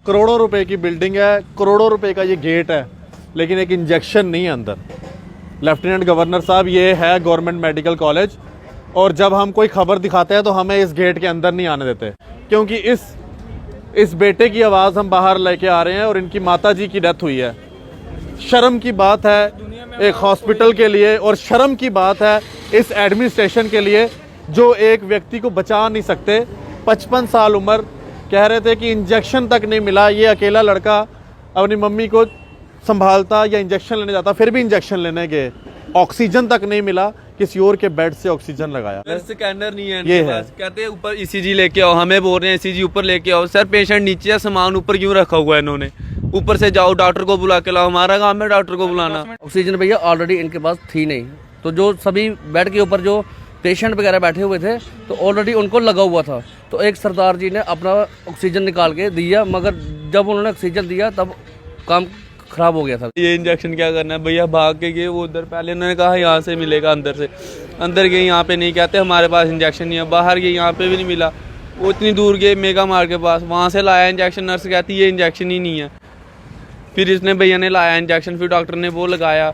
करोड़ों रुपए की बिल्डिंग है, करोड़ों रुपए का ये गेट है, लेकिन एक इंजेक्शन नहीं है अंदर। लेफ्टिनेंट गवर्नर साहब, ये है गवर्नमेंट मेडिकल कॉलेज, और जब हम कोई खबर दिखाते हैं तो हमें इस गेट के अंदर नहीं आने देते, क्योंकि इस बेटे की आवाज़ हम बाहर लेके आ रहे हैं और इनकी माता जी की डेथ हुई है। शर्म की बात है एक हॉस्पिटल के लिए, और शर्म की बात है इस एडमिनिस्ट्रेशन के लिए जो एक व्यक्ति को बचा नहीं सकते। 55 साल उम्र, कह रहे थे कि इंजेक्शन तक नहीं मिला। ये अकेला लड़का अपनी मम्मी को संभालता या इंजेक्शन लेने जाता, फिर भी इंजेक्शन लेने गए, ऑक्सीजन तक नहीं मिला, किसी और के बेड से ऑक्सीजन लगाया। स्कैनर नहीं है ये है, कहते हैं ऊपर ईसीजी लेके आओ, हमें बोल रहे हैं ईसीजी ऊपर लेके आओ। सर पेशेंट नीचे है, सामान ऊपर क्यों रखा हुआ है इन्होंने? ऊपर से जाओ, डॉक्टर को बुला के लाओ, हमारा काम है डॉक्टर को बुलाना। ऑक्सीजन भैया ऑलरेडी इनके पास थी नहीं, तो जो सभी बेड के ऊपर जो पेशेंट वगैरह बैठे हुए थे तो ऑलरेडी उनको लगा हुआ था। तो एक सरदार जी ने अपना ऑक्सीजन निकाल के दिया, मगर जब उन्होंने ऑक्सीजन दिया तब काम खराब हो गया था। ये इंजेक्शन क्या करना है भैया? भाग के गए वो उधर, पहले उन्होंने कहा यहाँ से मिलेगा, अंदर से अंदर गए, यहाँ पे नहीं, कहते हमारे पास इंजेक्शन नहीं है। बाहर गए, यहाँ पे भी नहीं मिला। वो इतनी दूर गए मेगा मार के पास, वहाँ से लाया इंजेक्शन, नर्स कहती ये इंजेक्शन ही नहीं है। फिर इसने भैया ने लाया इंजेक्शन, फिर डॉक्टर ने वो लगाया,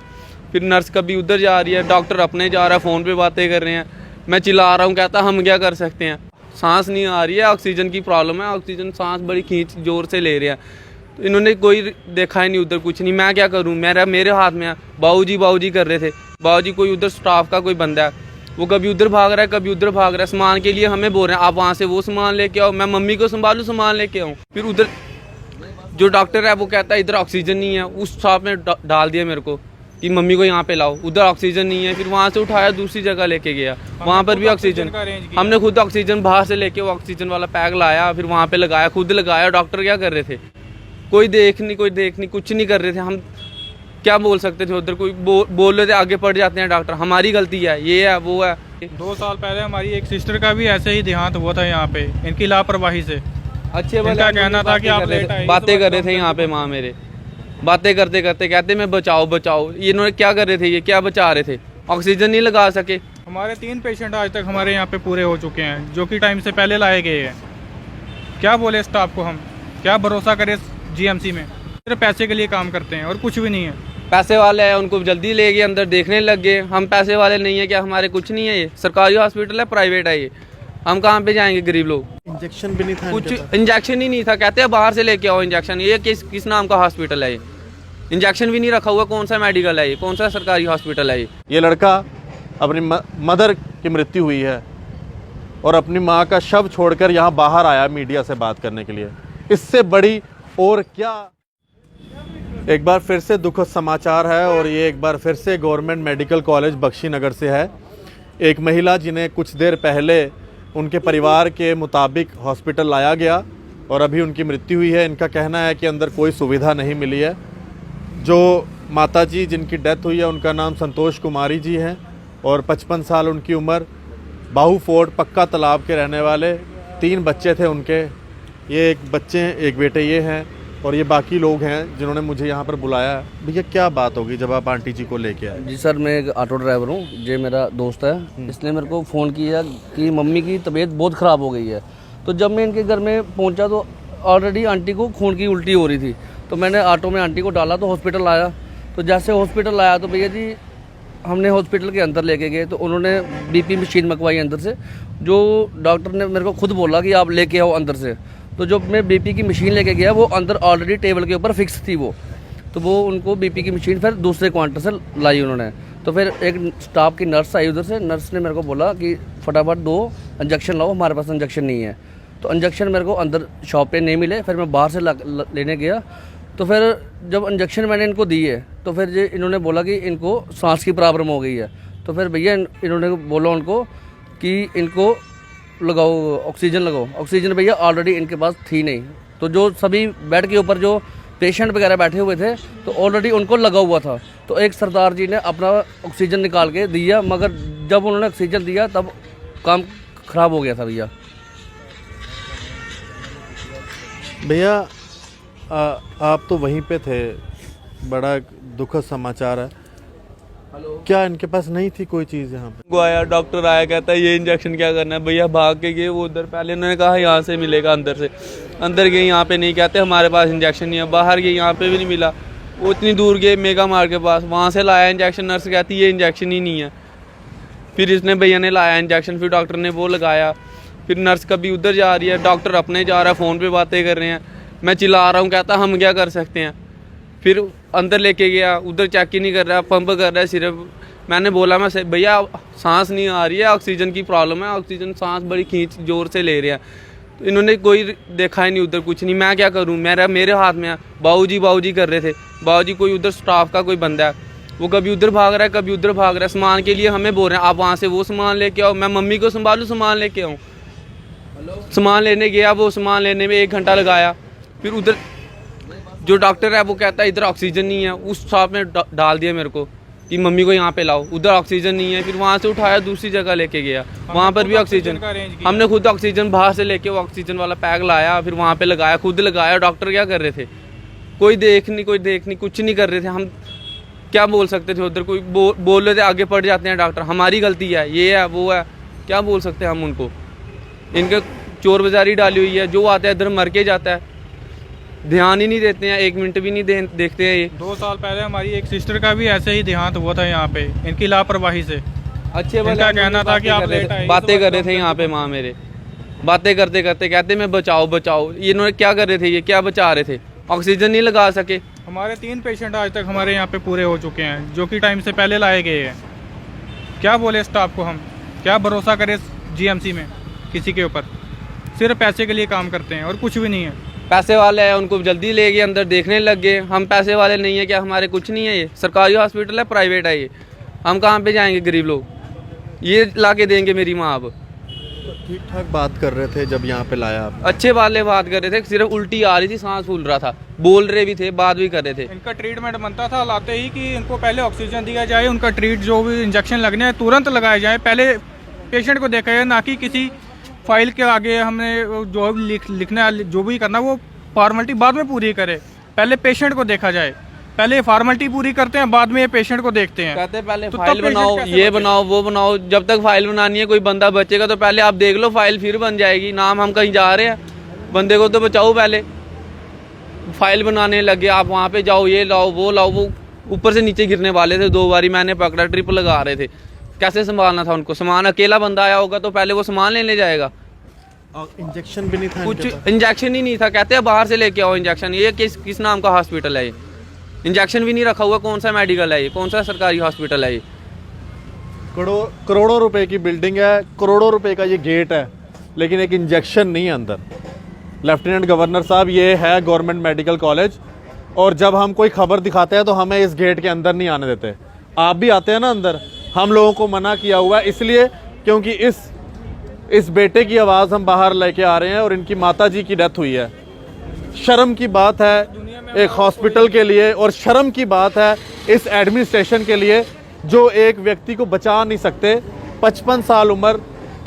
फिर नर्स कभी उधर जा रही है, डॉक्टर अपने जा रहा है, फ़ोन पे बातें कर रहे हैं, मैं चिल्ला रहा हूँ, कहता हम क्या कर सकते हैं, सांस नहीं आ रही है, ऑक्सीजन की प्रॉब्लम है, ऑक्सीजन सांस बड़ी खींच जोर से ले रहे हैं। तो इन्होंने कोई देखा ही नहीं उधर, कुछ नहीं। मैं क्या करूँ, मेरे हाथ में है। बाबूजी कर रहे थे, बाबूजी कोई उधर स्टाफ का कोई बंदा है, वो कभी उधर भाग रहा है, कभी उधर भाग रहा है। सामान के लिए हमें बोल रहे हैं आप वहाँ से वो सामान लेके आओ, मैं मम्मी को संभालूँ, सामान लेके आऊँ। फिर उधर जो डॉक्टर है वो कहता है इधर ऑक्सीजन नहीं है, उस स्टाफ ने डाल दिया मेरे को कि मम्मी को यहाँ पे लाओ, उधर ऑक्सीजन नहीं है। फिर वहाँ से उठाया, दूसरी जगह लेके गया, वहाँ पर भी ऑक्सीजन। हमने खुद ऑक्सीजन बाहर से लेके वो ऑक्सीजन वाला पैक लाया, फिर वहाँ पे लगाया, खुद लगाया। डॉक्टर क्या कर रहे थे? कोई देख नहीं, कुछ नहीं कर रहे थे। हम क्या बोल सकते थे उधर? कोई बोल रहे थे, आगे पड़ जाते हैं डॉक्टर, हमारी गलती है, ये है वो है। 2 साल पहले हमारी एक सिस्टर का भी ऐसे ही देहांत हुआ था यहाँ पे, इनकी लापरवाही से। अच्छे इनका कहना था कि आप लेट आइए, बातें कर रहे थे यहाँ पे, माँ मेरे बातें करते करते कहते मैं बचाओ। ये इन्होंने क्या कर रहे थे? ये क्या बचा रहे थे? ऑक्सीजन नहीं लगा सके। हमारे 3 पेशेंट आज तक हमारे यहाँ पे पूरे हो चुके हैं, जो कि टाइम से पहले लाए गए हैं। क्या बोले स्टाफ को, हम क्या भरोसा करें जीएमसी में? सिर्फ पैसे के लिए काम करते हैं और कुछ भी नहीं है। पैसे वाले हैं, उनको जल्दी ले गए अंदर, देखने लग गए। हम पैसे वाले नहीं है क्या? हमारे कुछ नहीं है। ये सरकारी हॉस्पिटल है, प्राइवेट है ये, हम कहाँ पे जाएंगे गरीब लोग? इंजेक्शन भी नहीं था, कुछ इंजेक्शन ही नहीं था। कहते हैं बाहर से लेके आओ इंजेक्शन। ये किस नाम का हॉस्पिटल है? ये इंजेक्शन भी नहीं रखा हुआ। कौन सा मेडिकल है ये? कौन सा सरकारी हॉस्पिटल है ये लड़का अपनी मदर की मृत्यु हुई है और अपनी माँ का शव छोड़कर यहाँ बाहर आया मीडिया से बात करने के लिए। इससे बड़ी और क्या? एक बार फिर से दुखद समाचार है, और ये एक बार फिर से गवर्नमेंट मेडिकल कॉलेज बख्शीनगर से है। एक महिला जिन्हें कुछ देर पहले उनके परिवार के मुताबिक हॉस्पिटल लाया गया और अभी उनकी मृत्यु हुई है। इनका कहना है कि अंदर कोई सुविधा नहीं मिली है। जो माताजी जिनकी डेथ हुई है उनका नाम संतोष कुमारी जी है और 55 साल उनकी उम्र। बाहू फोर्ट पक्का तालाब के रहने वाले। 3 बच्चे थे उनके, ये एक बच्चे हैं, एक बेटे ये हैं, और ये बाकी लोग हैं जिन्होंने मुझे यहाँ पर बुलाया। भैया क्या बात होगी जब आप आंटी जी को लेके आए? जी सर, मैं एक ऑटो ड्राइवर हूँ, ये मेरा दोस्त है। इसने मेरे को फ़ोन किया कि मम्मी की तबीयत बहुत ख़राब हो गई है। तो जब मैं इनके घर में पहुँचा तो ऑलरेडी आंटी को खून की उल्टी हो रही थी। तो मैंने ऑटो में आंटी को डाला तो हॉस्पिटल आया। तो जैसे हॉस्पिटल आया तो भैया जी हमने हॉस्पिटल के अंदर लेके गए, तो उन्होंने बीपी मशीन मंगवाई अंदर से, जो डॉक्टर ने मेरे को खुद बोला कि आप लेके आओ अंदर से। तो जब मैं बीपी की मशीन लेके गया, वो अंदर ऑलरेडी टेबल के ऊपर फिक्स थी वो। तो वो उनको बीपी की मशीन फिर दूसरे क्वांटर से लाई उन्होंने। तो फिर एक स्टाफ की नर्स आई उधर से, नर्स ने मेरे को बोला कि फटाफट 2 इंजेक्शन लाओ, हमारे पास इंजेक्शन नहीं है। तो इंजेक्शन मेरे को अंदर शॉप पे नहीं मिले, फिर मैं बाहर से लेने गया। तो फिर जब इंजेक्शन मैंने इनको दिए तो फिर ये इन्होंने बोला कि इनको सांस की प्रॉब्लम हो गई है। तो फिर भैया इन्होंने बोला उनको कि इनको लगाओ, ऑक्सीजन लगाओ। ऑक्सीजन भैया ऑलरेडी इनके पास थी नहीं, तो जो सभी बेड के ऊपर जो पेशेंट वगैरह बैठे हुए थे तो ऑलरेडी उनको लगा हुआ था। तो एक सरदार जी ने अपना ऑक्सीजन निकाल के दिया, मगर जब उन्होंने ऑक्सीजन दिया तब काम खराब हो गया था भैया। भैया आप तो वहीं पे थे, बड़ा दुखद समाचार है। क्या इनके पास नहीं थी कोई चीज़ यहाँ पे? को आया, डॉक्टर आया, कहता है ये इंजेक्शन क्या करना है? भैया भाग के गए वो उधर, पहले उन्होंने कहा यहाँ से मिलेगा, अंदर से अंदर गए यहाँ पे नहीं कहते हमारे पास इंजेक्शन नहीं है, बाहर गए यहाँ पे भी नहीं मिला। वो इतनी दूर गए मेगा मार्ट के पास, वहाँ से लाया इंजेक्शन, नर्स कहती है इंजेक्शन ही नहीं है। फिर इसने भैया ने लाया इंजेक्शन, फिर डॉक्टर ने वो लगाया, फिर नर्स कभी उधर जा रही है, डॉक्टर अपने जा रहा है, फ़ोन पे बातें कर रहे हैं, मैं चिल्ला रहा हूँ, कहता हम क्या कर सकते हैं। फिर अंदर लेके गया, उधर चेक ही नहीं कर रहा, पंप कर रहा है सिर्फ। मैंने बोला मैं भैया सांस नहीं आ रही है, ऑक्सीजन की प्रॉब्लम है, ऑक्सीजन सांस बड़ी खींच जोर से ले रहे हैं। तो इन्होंने कोई देखा ही नहीं उधर, कुछ नहीं। मैं क्या करूँ, मेरे हाथ में है। बाबूजी कर रहे थे, बाबूजी कोई उधर स्टाफ का कोई बंदा है, वो कभी उधर भाग रहा है, कभी उधर भाग रहा है। सामान के लिए हमें बोल रहे हैं आप वहाँ से वो सामान लेके आओ, मैं मम्मी को संभालूँ, सामान लेके आऊँ। सामान लेने गया, वो सामान लेने में 1 घंटा लगाया। फिर उधर जो डॉक्टर है वो कहता है इधर ऑक्सीजन नहीं है, उस स्टाफ ने डाल दिया मेरे को कि मम्मी को यहाँ पे लाओ, उधर ऑक्सीजन नहीं है। फिर वहाँ से उठाया, दूसरी जगह लेके गया, वहाँ पर भी ऑक्सीजन। हमने खुद ऑक्सीजन बाहर से लेके वो ऑक्सीजन वाला पैक लाया, फिर वहाँ पे लगाया, खुद लगाया। डॉक्टर क्या कर रहे थे, कोई देख नहीं कुछ नहीं कर रहे थे। हम क्या बोल सकते थे उधर, कोई बोल रहे थे आगे पड़ जाते हैं डॉक्टर, हमारी गलती है, ये है वो है, क्या बोल सकते हैं हम उनको। इनके चोर बाजारी डाली हुई है, जो आता है इधर मर के जाता है, ध्यान ही नहीं देते हैं, 1 मिनट भी नहीं देखते हैं। ये 2 साल पहले हमारी एक सिस्टर का भी ऐसे ही देहांत हुआ था यहाँ पे, इनकी लापरवाही से। अच्छे इनका कहना था कि आप लेट आए, बातें कर रहे थे यहाँ पे, माँ मेरे बातें करते करते कहते मैं बचाओ। ये इन्होंने क्या कर रहे थे, ये क्या बचा रहे थे, ऑक्सीजन नहीं लगा सके। हमारे 3 पेशेंट आज तक हमारे यहाँ पे पूरे हो चुके हैं, जो कि टाइम से पहले लाए गए हैं। क्या बोले स्टाफ को हम, क्या भरोसा करें जीएमसी में किसी के ऊपर। सिर्फ पैसे के लिए काम करते हैं और कुछ भी नहीं है। पैसे वाले हैं, उनको जल्दी ले गए अंदर, देखने लग गए। हम पैसे वाले नहीं है क्या, हमारे कुछ नहीं है। ये सरकारी हॉस्पिटल है, प्राइवेट है ये, हम कहाँ पे जाएंगे गरीब लोग, ये ला के देंगे मेरी माँ। अब ठीक ठाक बात कर रहे थे जब यहाँ पे लाया आप? अच्छे वाले बात कर रहे थे, सिर्फ उल्टी आ रही थी, सांस फूल रहा था, बोल रहे भी थे, बात भी कर रहे थे। इनका ट्रीटमेंट बनता था लाते ही कि इनको पहले ऑक्सीजन दिया जाए, उनका जो भी इंजेक्शन लगने हैं तुरंत लगाए जाए, पहले पेशेंट को देखा जाए, ना कि किसी फाइल के आगे हमने जो लिखना जो भी करना वो फॉर्मेलिटी बाद में पूरी करे। पहले पेशेंट को देखा जाए, पहले फॉर्मेलिटी पूरी करते हैं, बाद में ये पेशेंट को देखते हैं। कहते हैं पहले तो फाइल बनाओ, ये बनाओ वो बनाओ। जब तक फाइल बनानी है, कोई बंदा बचेगा तो पहले आप देख लो, फाइल फिर बन जाएगी। नाम हम कहीं जा रहे हैं, बंदे को तो बचाओ पहले। फाइल बनाने लगे, आप वहाँ पे जाओ, ये लाओ वो लाओ। वो ऊपर से नीचे गिरने वाले थे, 2 बारी मैंने पकड़ा, ट्रिप लगा रहे थे। कैसे संभालना था उनको, सामान अकेला बंदा आया होगा तो पहले वो सामान लेने जाएगा। इंजेक्शन भी नहीं था, कुछ इंजेक्शन ही नहीं था, कहते हैं बाहर से लेके आओ इंजेक्शन। ये किस नाम का हॉस्पिटल है ये, इंजेक्शन भी नहीं रखा हुआ। कौन सा मेडिकल है ये, कौन सा सरकारी हॉस्पिटल है ये। करोड़ों रुपए की बिल्डिंग है, करोड़ों रुपए का ये गेट है, लेकिन एक इंजेक्शन नहीं है अंदर। लेफ्टिनेंट गवर्नर साहब, ये है गवर्नमेंट मेडिकल कॉलेज, और जब हम कोई खबर दिखाते हैं तो हमें इस गेट के अंदर नहीं आने देते। आप भी आते हैं ना अंदर, हम लोगों को मना किया हुआ है, इसलिए क्योंकि इस बेटे की आवाज़ हम बाहर लेके आ रहे हैं और इनकी माता जी की डेथ हुई है। शर्म की बात है एक हॉस्पिटल के लिए, और शर्म की बात है इस एडमिनिस्ट्रेशन के लिए, जो एक व्यक्ति को बचा नहीं सकते। 55 साल उम्र,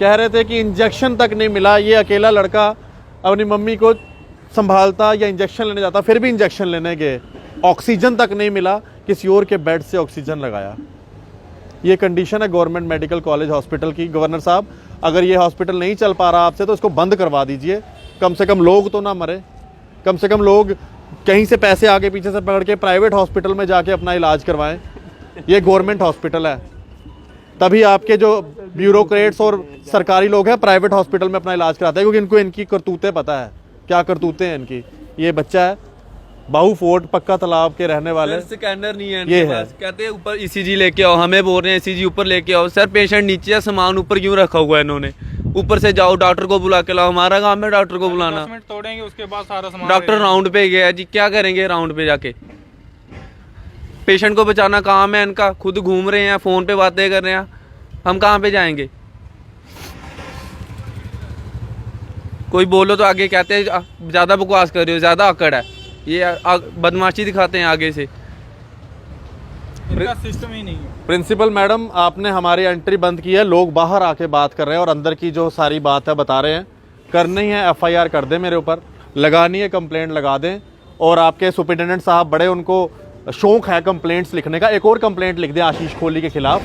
कह रहे थे कि इंजेक्शन तक नहीं मिला। ये अकेला लड़का अपनी मम्मी को संभालता या इंजेक्शन लेने जाता, फिर भी इंजेक्शन लेने गए, ऑक्सीजन तक नहीं मिला, किसी और के बेड से ऑक्सीजन लगाया। ये कंडीशन है गवर्नमेंट मेडिकल कॉलेज हॉस्पिटल की। गवर्नर साहब, अगर ये हॉस्पिटल नहीं चल पा रहा आपसे तो इसको बंद करवा दीजिए, कम से कम लोग तो ना मरे, कम से कम लोग कहीं से पैसे आगे पीछे से पकड़ के प्राइवेट हॉस्पिटल में जाके अपना इलाज करवाएं। ये गवर्नमेंट हॉस्पिटल है, तभी आपके जो ब्यूरोक्रेट्स और सरकारी लोग हैं प्राइवेट हॉस्पिटल में अपना इलाज कराते हैं, क्योंकि इनको इनकी करतूतें पता है, क्या करतूतें हैं इनकी। ये बच्चा है बाहू फोर्ट पक्का तालाब के रहने वाले, स्कैनर नहीं है ये है। कहते हैं ऊपर ईसीजी लेके आओ, हमें बोल रहे हैं ईसीजी ऊपर लेके आओ। सर पेशेंट नीचे है, सामान ऊपर क्यों रखा हुआ है इन्होंने, ऊपर से जाओ डॉक्टर को बुला के लाओ। हमारा काम है डॉक्टर को बुलाना, 10 मिनट तोड़ेंगे उसके बाद सारा सामान। डॉक्टर राउंड पे गया जी, क्या करेंगे राउंड पे जाके, पेशेंट को बचाना काम है इनका, खुद घूम रहे हैं, फोन पे बातें कर रहे हैं, हम कहाँ पे जाएंगे। कोई बोलो तो आगे कहते हैं ज्यादा बकवास कर रहे हो, ज्यादा अकड़ है, ये बदमाशी दिखाते हैं आगे से। इनका सिस्टम ही नहीं है। प्रिंसिपल मैडम, आपने हमारी एंट्री बंद की है, लोग बाहर आके बात कर रहे हैं और अंदर की जो सारी बात है बता रहे हैं। करनी है FIR कर दें मेरे ऊपर, लगानी है कंप्लेंट लगा दें। और आपके सुपरिटेंडेंट साहब बड़े, उनको शौक है कंप्लेंट्स लिखने का, एक और कंप्लेंट लिख दें आशीष कोहली के खिलाफ।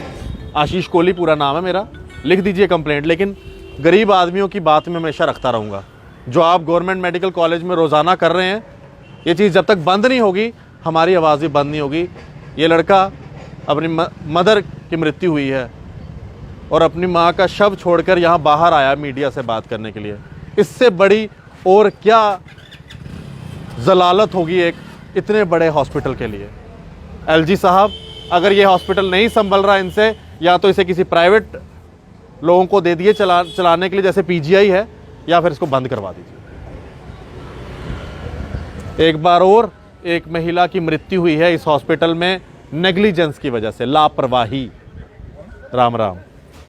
आशीष कोहली पूरा नाम है मेरा, लिख दीजिए कंप्लेंट। लेकिन गरीब आदमियों की बात में हमेशा रखता रहूँगा, जो आप गवर्नमेंट मेडिकल कॉलेज में रोज़ाना कर रहे हैं, ये चीज़ जब तक बंद नहीं होगी हमारी आवाज़ भी बंद नहीं होगी। ये लड़का अपनी मदर की मृत्यु हुई है और अपनी माँ का शव छोड़कर यहाँ बाहर आया मीडिया से बात करने के लिए। इससे बड़ी और क्या ज़लालत होगी एक इतने बड़े हॉस्पिटल के लिए। एलजी साहब, अगर ये हॉस्पिटल नहीं संभल रहा इनसे, या तो इसे किसी प्राइवेट लोगों को दे दिए चलाने के लिए जैसे पीजीआई है, या फिर इसको बंद करवा दीजिए। एक बार और एक महिला की मृत्यु हुई है इस हॉस्पिटल में नेग्लिजेंस की वजह से, लापरवाही। राम राम।